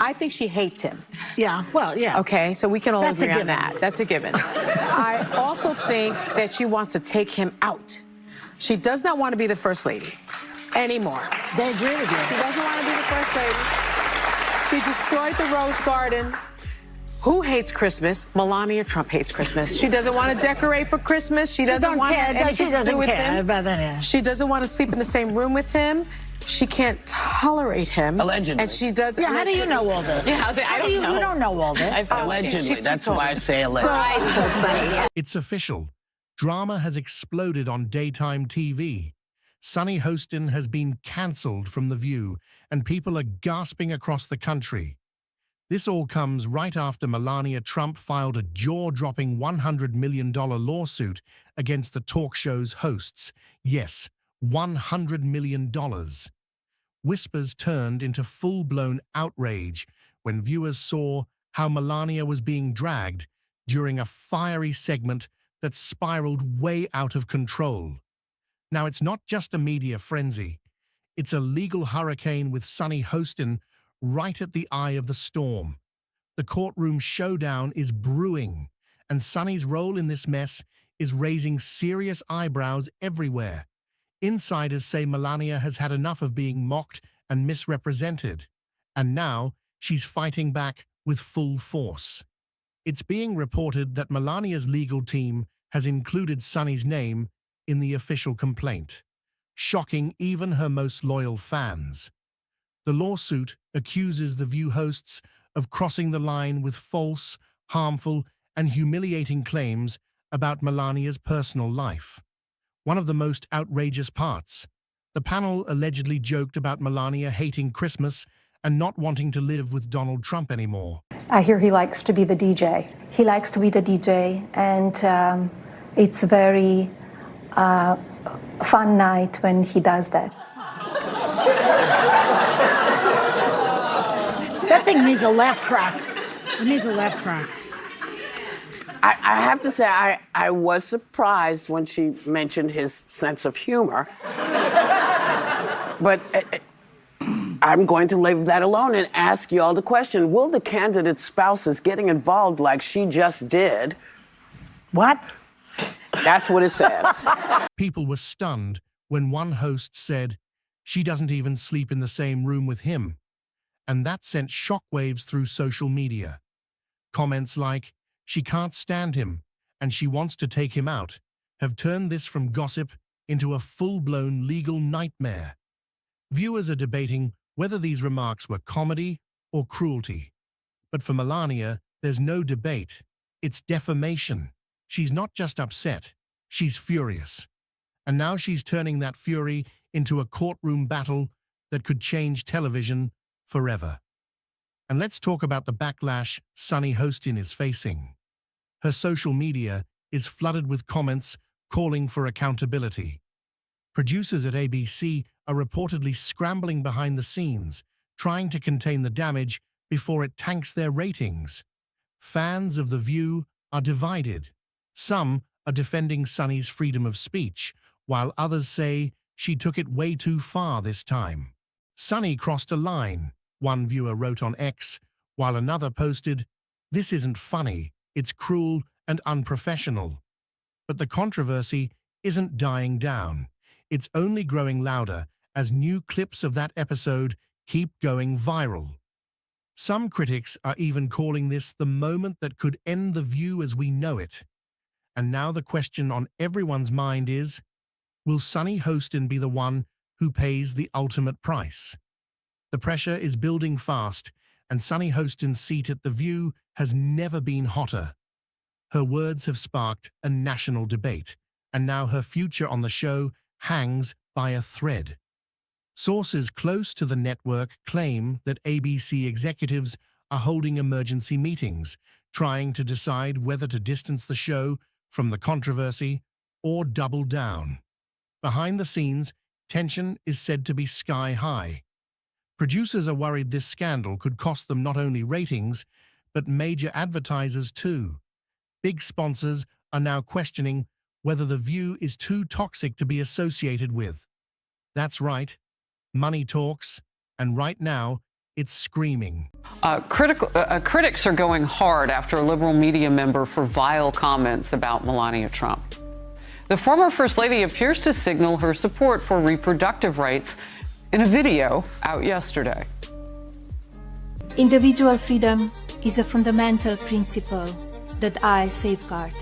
I think she hates him. Yeah, well, yeah. Okay, so we can all That's a agree on given. that. That's a given. I also think that she wants to take him out. She does not want to be the first lady anymore. They agree with you. She doesn't want to be the first lady. She destroyed the Rose Garden. Who hates Christmas? Melania Trump hates Christmas. She doesn't want to decorate for Christmas. She doesn't want anything to do with him. She doesn't want to sleep in the same room with him. She can't tolerate him. Allegedly. And she does. Yeah, how do you know all this? Yeah, I don't know. You don't know all this. Allegedly. That's why I say allegedly. Told Sunny, yeah. It's official. Drama has exploded on daytime TV. Sunny Hostin has been cancelled from The View, and people are gasping across the country. This all comes right after Melania Trump filed a jaw-dropping $100 million lawsuit against the talk show's hosts. Yes, $100 million. Whispers turned into full-blown outrage when viewers saw how Melania was being dragged during a fiery segment that spiraled way out of control. Now, it's not just a media frenzy. It's a legal hurricane with Sunny Hostin right at the eye of the storm. The courtroom showdown is brewing, and Sunny's role in this mess is raising serious eyebrows everywhere. Insiders say Melania has had enough of being mocked and misrepresented, and now she's fighting back with full force. It's being reported that Melania's legal team has included Sunny's name in the official complaint, shocking even her most loyal fans. The lawsuit accuses The View hosts of crossing the line with false, harmful, and humiliating claims about Melania's personal life. One of the most outrageous parts, the panel allegedly joked about Melania hating Christmas and not wanting to live with Donald Trump anymore. I hear he likes to be the DJ. He likes to be the DJ, and it's a very fun night when he does that. That thing needs a laugh track. It needs a laugh track. I have to say, I was surprised when she mentioned his sense of humor. But I'm going to leave that alone and ask you all the question, will the candidate spouses getting involved like she just did? What? That's what it says. People were stunned when one host said she doesn't even sleep in the same room with him, and that sent shockwaves through social media. Comments like, she can't stand him and she wants to take him out, have turned this from gossip into a full-blown legal nightmare. Viewers are debating whether these remarks were comedy or cruelty. But for Melania, there's no debate. It's defamation. She's not just upset, she's furious. And now she's turning that fury into a courtroom battle that could change television forever. And let's talk about the backlash Sunny Hostin is facing. Her social media is flooded with comments calling for accountability. Producers at ABC are reportedly scrambling behind the scenes, trying to contain the damage before it tanks their ratings. Fans of The View are divided. Some are defending Sunny's freedom of speech, while others say she took it way too far this time. Sunny crossed a line, one viewer wrote on X, while another posted, "This isn't funny, it's cruel and unprofessional." But the controversy isn't dying down. It's only growing louder as new clips of that episode keep going viral. Some critics are even calling this the moment that could end The View as we know it. And now the question on everyone's mind is, will Sunny Hostin be the one who pays the ultimate price? The pressure is building fast, and Sunny Hostin's seat at The View has never been hotter. Her words have sparked a national debate, and now her future on the show hangs by a thread. Sources close to the network claim that ABC executives are holding emergency meetings, trying to decide whether to distance the show from the controversy or double down. Behind the scenes, tension is said to be sky high. Producers are worried this scandal could cost them not only ratings, but major advertisers too. Big sponsors are now questioning whether The View is too toxic to be associated with. That's right, money talks, and right now, it's screaming. Critics are going hard after a liberal media member for vile comments about Melania Trump. The former First Lady appears to signal her support for reproductive rights in a video out yesterday. Individual freedom is a fundamental principle that I safeguard.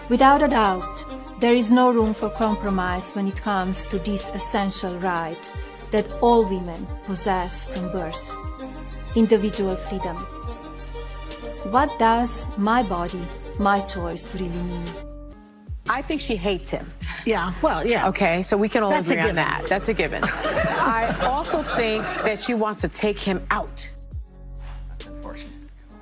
Without a doubt, there is no room for compromise when it comes to this essential right that all women possess from birth: individual freedom. What does my body, my choice really mean? I think she hates him. Yeah, well, yeah. Okay, so we can all That's a agree on given. that. That's a given. I also think that she wants to take him out.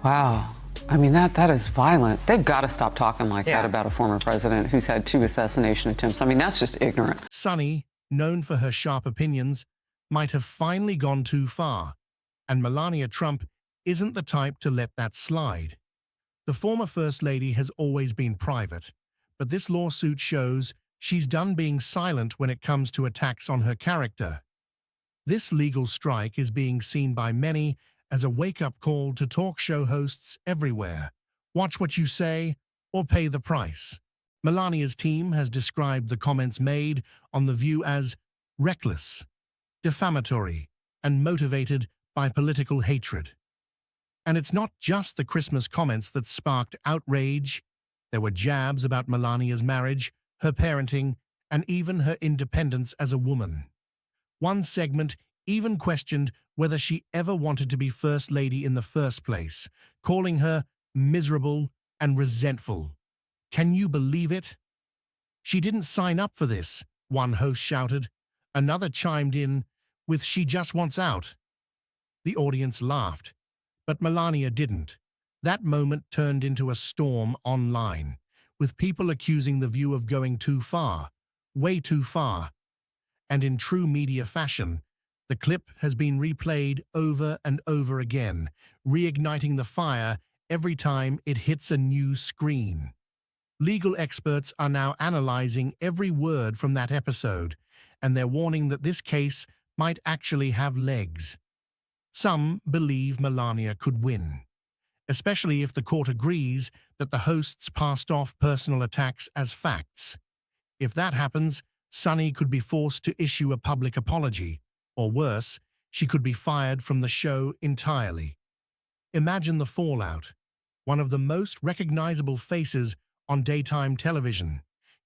Wow. I mean, that is violent. They've got to stop talking like that about a former president who's had 2 assassination attempts. I mean, that's just ignorant. Sunny, known for her sharp opinions, might have finally gone too far, and Melania Trump isn't the type to let that slide. The former First Lady has always been private, but this lawsuit shows she's done being silent when it comes to attacks on her character. This legal strike is being seen by many as a wake-up call to talk show hosts everywhere. Watch what you say or pay the price. Melania's team has described the comments made on The View as reckless, defamatory, and motivated by political hatred. And it's not just the Christmas comments that sparked outrage. There were jabs about Melania's marriage, her parenting, and even her independence as a woman. One segment even questioned whether she ever wanted to be First Lady in the first place, calling her miserable and resentful. Can you believe it? She didn't sign up for this, one host shouted. Another chimed in with, "She just wants out." The audience laughed, but Melania didn't. That moment turned into a storm online, with people accusing The View of going too far, way too far. And in true media fashion, the clip has been replayed over and over again, reigniting the fire every time it hits a new screen. Legal experts are now analyzing every word from that episode, and they're warning that this case might actually have legs. Some believe Melania could win, especially if the court agrees that the hosts passed off personal attacks as facts. If that happens, Sunny could be forced to issue a public apology, or worse, she could be fired from the show entirely. Imagine the fallout. One of the most recognizable faces on daytime television,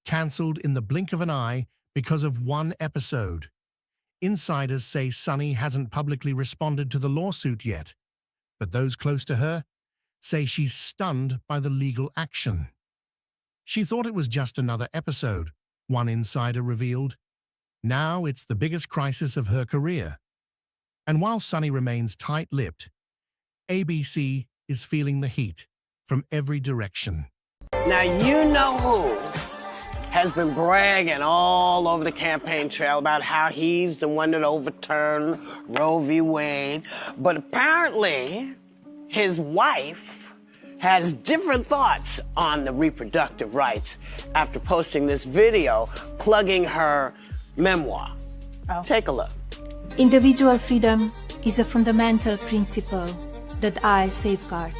cancelled in the blink of an eye because of one episode. Insiders say Sunny hasn't publicly responded to the lawsuit yet, but those close to her say she's stunned by the legal action. She thought it was just another episode, one insider revealed. Now it's the biggest crisis of her career. And while Sunny remains tight-lipped, ABC is feeling the heat from every direction. Now, you know who has been bragging all over the campaign trail about how he's the one that overturned Roe v. Wade. But apparently, his wife has different thoughts on the reproductive rights after posting this video plugging her memoir. Take a look. Individual freedom is a fundamental principle that I safeguard.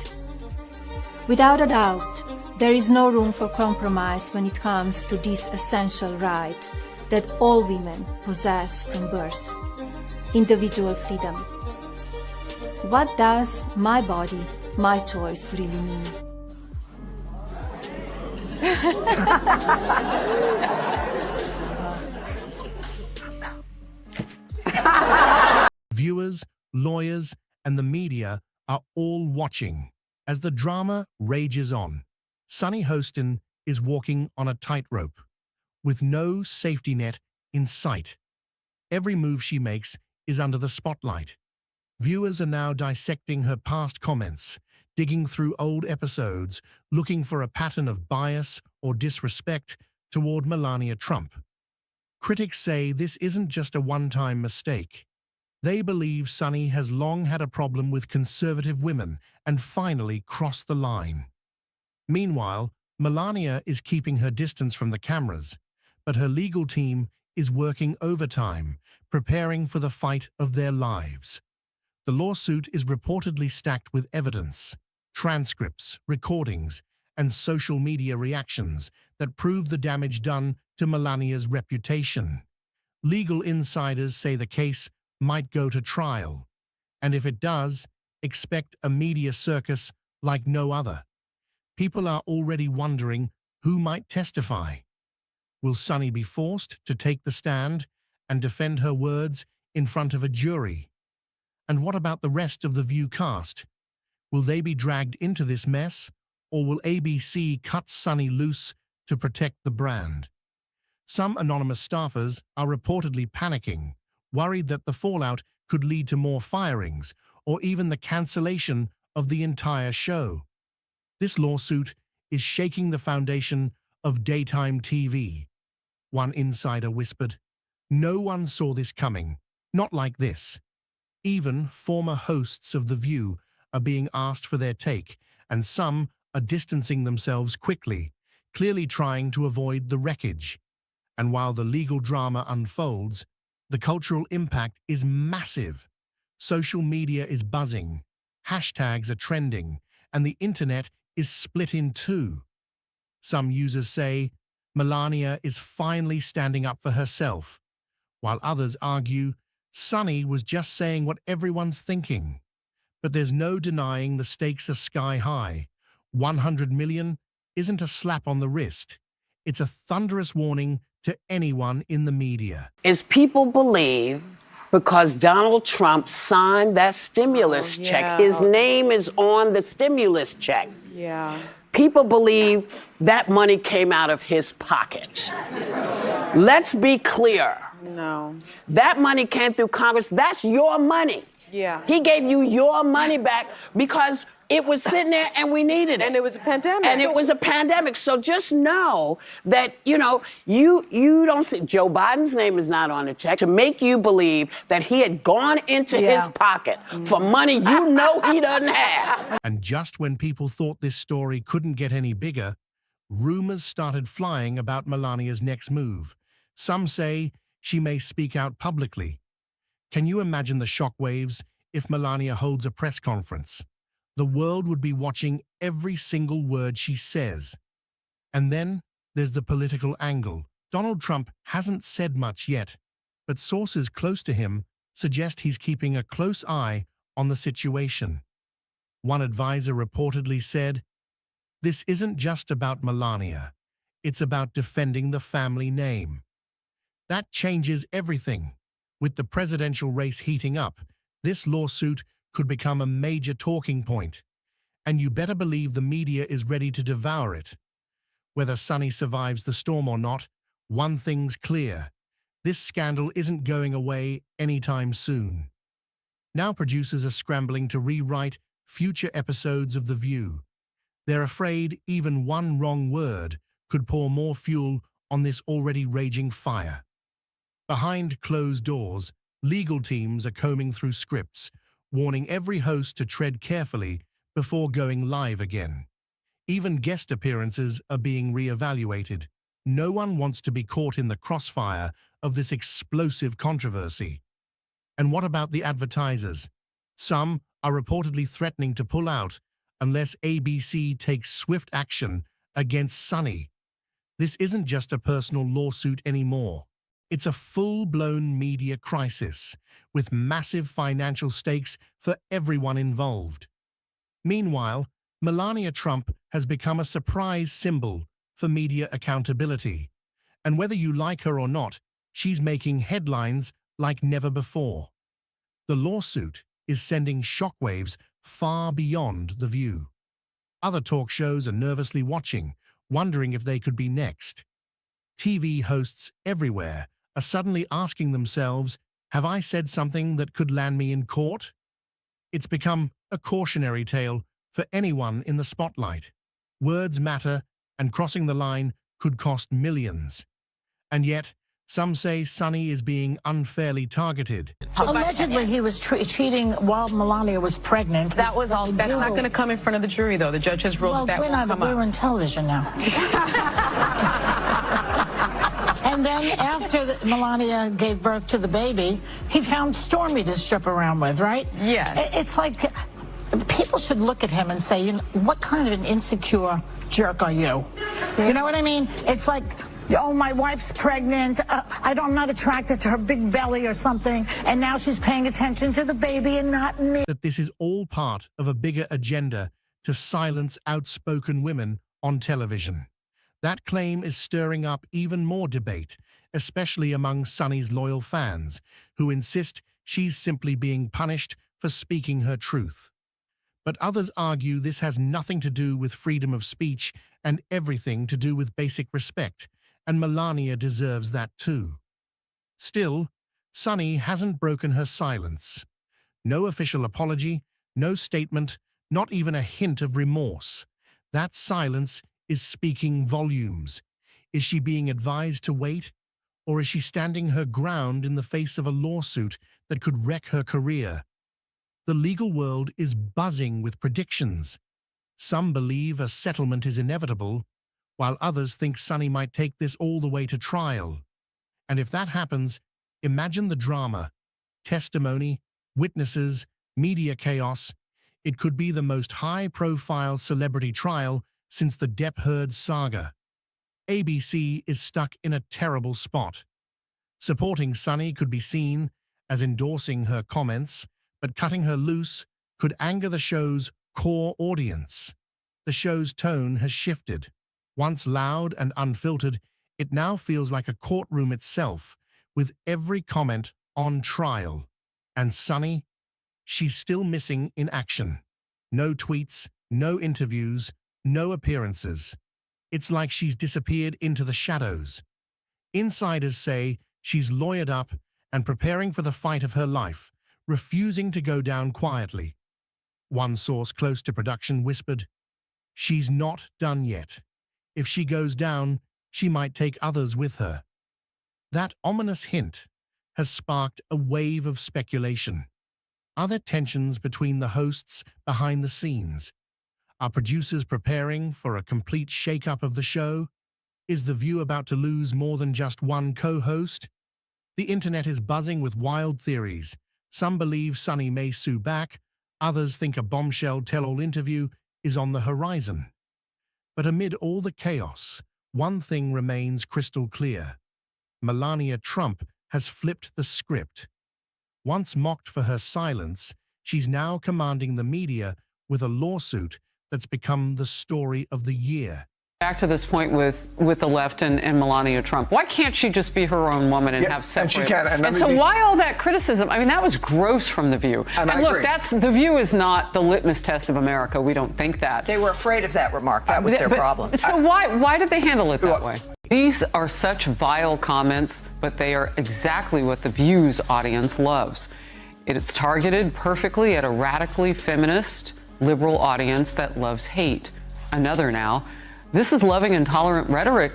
Without a doubt, there is no room for compromise when it comes to this essential right that all women possess from birth: individual freedom. What does my body, my choice really mean? Viewers, lawyers, and the media are all watching as the drama rages on. Sunny Hostin is walking on a tightrope, with no safety net in sight. Every move she makes is under the spotlight. Viewers are now dissecting her past comments, digging through old episodes, looking for a pattern of bias or disrespect toward Melania Trump. Critics say this isn't just a one-time mistake. They believe Sunny has long had a problem with conservative women and finally crossed the line. Meanwhile, Melania is keeping her distance from the cameras, but her legal team is working overtime, preparing for the fight of their lives. The lawsuit is reportedly stacked with evidence, transcripts, recordings, and social media reactions that prove the damage done to Melania's reputation. Legal insiders say the case might go to trial, and if it does, expect a media circus like no other. People are already wondering who might testify. Will Sunny be forced to take the stand and defend her words in front of a jury? And what about the rest of the View cast? Will they be dragged into this mess, or will ABC cut Sunny loose to protect the brand? Some anonymous staffers are reportedly panicking, worried that the fallout could lead to more firings or even the cancellation of the entire show. This lawsuit is shaking the foundation of daytime TV. One insider whispered, "No one saw this coming, not like this." Even former hosts of The View are being asked for their take, and some are distancing themselves quickly, clearly trying to avoid the wreckage. And while the legal drama unfolds, the cultural impact is massive. Social media is buzzing, hashtags are trending, and the internet is split in two. Some users say Melania is finally standing up for herself, while others argue Sunny was just saying what everyone's thinking. But there's no denying the stakes are sky high. 100 million isn't a slap on the wrist. It's a thunderous warning to anyone in the media. Is people believe because Donald Trump signed that stimulus check, his name is on the stimulus check. Yeah. People believe that money came out of his pocket. Let's be clear. No. That money came through Congress. That's your money. Yeah. He gave you your money back because it was sitting there and we needed it. And it was a pandemic. And it was a pandemic. So just know that, you don't see, Joe Biden's name is not on the check to make you believe that he had gone into his pocket for money he doesn't have. And just when people thought this story couldn't get any bigger, rumors started flying about Melania's next move. Some say she may speak out publicly. Can you imagine the shockwaves if Melania holds a press conference? The world would be watching every single word she says. And then there's the political angle. Donald Trump hasn't said much yet, but sources close to him suggest he's keeping a close eye on the situation. One advisor reportedly said, "This isn't just about Melania. It's about defending the family name." That changes everything. With the presidential race heating up, this lawsuit could become a major talking point. And you better believe the media is ready to devour it. Whether Sunny survives the storm or not, one thing's clear. This scandal isn't going away anytime soon. Now producers are scrambling to rewrite future episodes of The View. They're afraid even one wrong word could pour more fuel on this already raging fire. Behind closed doors, legal teams are combing through scripts, warning every host to tread carefully before going live again. Even guest appearances are being re-evaluated. No one wants to be caught in the crossfire of this explosive controversy. And what about the advertisers? Some are reportedly threatening to pull out unless ABC takes swift action against Sunny. This isn't just a personal lawsuit anymore. It's a full-blown media crisis with massive financial stakes for everyone involved. Meanwhile, Melania Trump has become a surprise symbol for media accountability. And whether you like her or not, she's making headlines like never before. The lawsuit is sending shockwaves far beyond The View. Other talk shows are nervously watching, wondering if they could be next. TV hosts everywhere are suddenly asking themselves, have I said something that could land me in court? It's become a cautionary tale for anyone in the spotlight. Words matter, and crossing the line could cost millions. And yet, some say Sunny is being unfairly targeted. Allegedly, he was cheating while Melania was pregnant. That was all. That's not going to come in front of the jury, though. The judge has ruled that won't come up. We're on television now. And then after Melania gave birth to the baby, he found Stormy to strip around with, right? Yes. It's like people should look at him and say, you know, what kind of an insecure jerk are you? You know what I mean? It's like, oh, my wife's pregnant. I'm not attracted to her big belly or something. And now she's paying attention to the baby and not me. That this is all part of a bigger agenda to silence outspoken women on television. That claim is stirring up even more debate, especially among Sunny's loyal fans, who insist she's simply being punished for speaking her truth. But others argue this has nothing to do with freedom of speech and everything to do with basic respect, and Melania deserves that too. Still, Sunny hasn't broken her silence. No official apology, no statement, not even a hint of remorse. That silence is speaking volumes. Is she being advised to wait? Or is she standing her ground in the face of a lawsuit that could wreck her career? The legal world is buzzing with predictions. Some believe a settlement is inevitable, while others think Sunny might take this all the way to trial. And if that happens, imagine the drama. Testimony, witnesses, media chaos. It could be the most high-profile celebrity trial since the Depp Heard saga. ABC is stuck in a terrible spot. Supporting Sunny could be seen as endorsing her comments, but cutting her loose could anger the show's core audience. The show's tone has shifted. Once loud and unfiltered, it now feels like a courtroom itself, with every comment on trial. And Sunny? She's still missing in action. No tweets, no interviews, no appearances. It's like she's disappeared into the shadows. Insiders say she's lawyered up and preparing for the fight of her life, refusing to go down quietly. One source close to production whispered, "She's not done yet. If she goes down, she might take others with her." That ominous hint has sparked a wave of speculation. Are there tensions between the hosts behind the scenes? Are producers preparing for a complete shake-up of the show? Is The View about to lose more than just one co-host? The internet is buzzing with wild theories. Some believe Sunny may sue back, others think a bombshell tell-all interview is on the horizon. But amid all the chaos, one thing remains crystal clear. Melania Trump has flipped the script. Once mocked for her silence, she's now commanding the media with a lawsuit that's become the story of the year. Back to this point with the left and Melania Trump. Why can't she just be her own woman and have separate? And she can. And so why all that criticism? I mean, that was gross from The View. And look, agree. The View is not the litmus test of America. We don't think that. They were afraid of that remark. That was their problem. So why did they handle it that way? These are such vile comments, but they are exactly what The View's audience loves. It's targeted perfectly at a radically feminist, liberal audience that loves hate. Another now. This is loving and tolerant rhetoric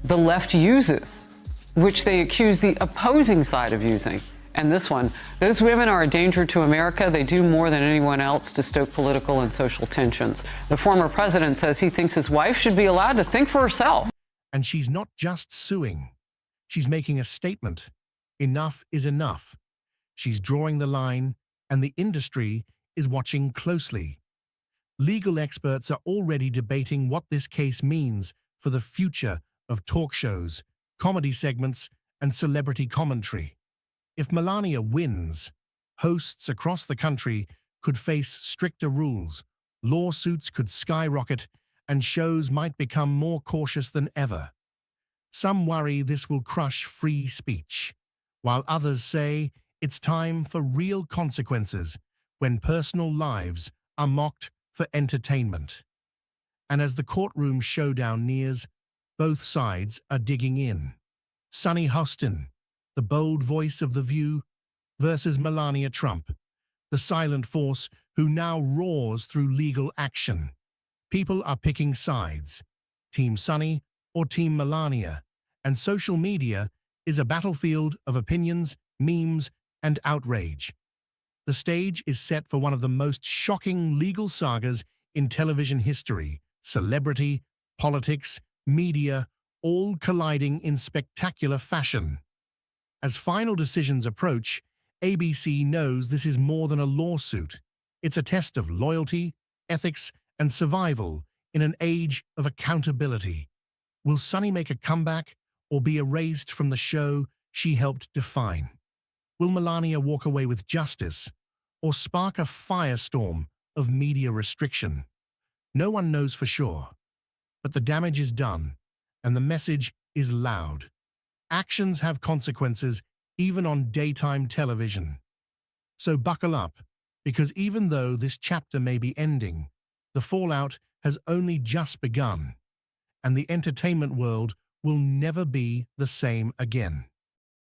the left uses, which they accuse the opposing side of using. And this one, those women are a danger to America. They do more than anyone else to stoke political and social tensions. The former president says he thinks his wife should be allowed to think for herself. And she's not just suing. She's making a statement. Enough is enough. She's drawing the line, and the industry is watching closely. Legal experts are already debating what this case means for the future of talk shows, comedy segments, and celebrity commentary. If Melania wins, hosts across the country could face stricter rules, lawsuits could skyrocket, and shows might become more cautious than ever. Some worry this will crush free speech, while others say it's time for real consequences when personal lives are mocked for entertainment. And as the courtroom showdown nears, both sides are digging in. Sunny Hostin, the bold voice of The View, versus Melania Trump, the silent force who now roars through legal action. People are picking sides, Team Sunny or Team Melania, and social media is a battlefield of opinions, memes, and outrage. The stage is set for one of the most shocking legal sagas in television history. Celebrity, politics, media, all colliding in spectacular fashion. As final decisions approach, ABC knows this is more than a lawsuit. It's a test of loyalty, ethics, and survival in an age of accountability. Will Sunny make a comeback or be erased from the show she helped define? Will Melania walk away with justice or spark a firestorm of media restriction? No one knows for sure, but the damage is done and the message is loud. Actions have consequences even on daytime television. So buckle up, because even though this chapter may be ending, the fallout has only just begun, and the entertainment world will never be the same again.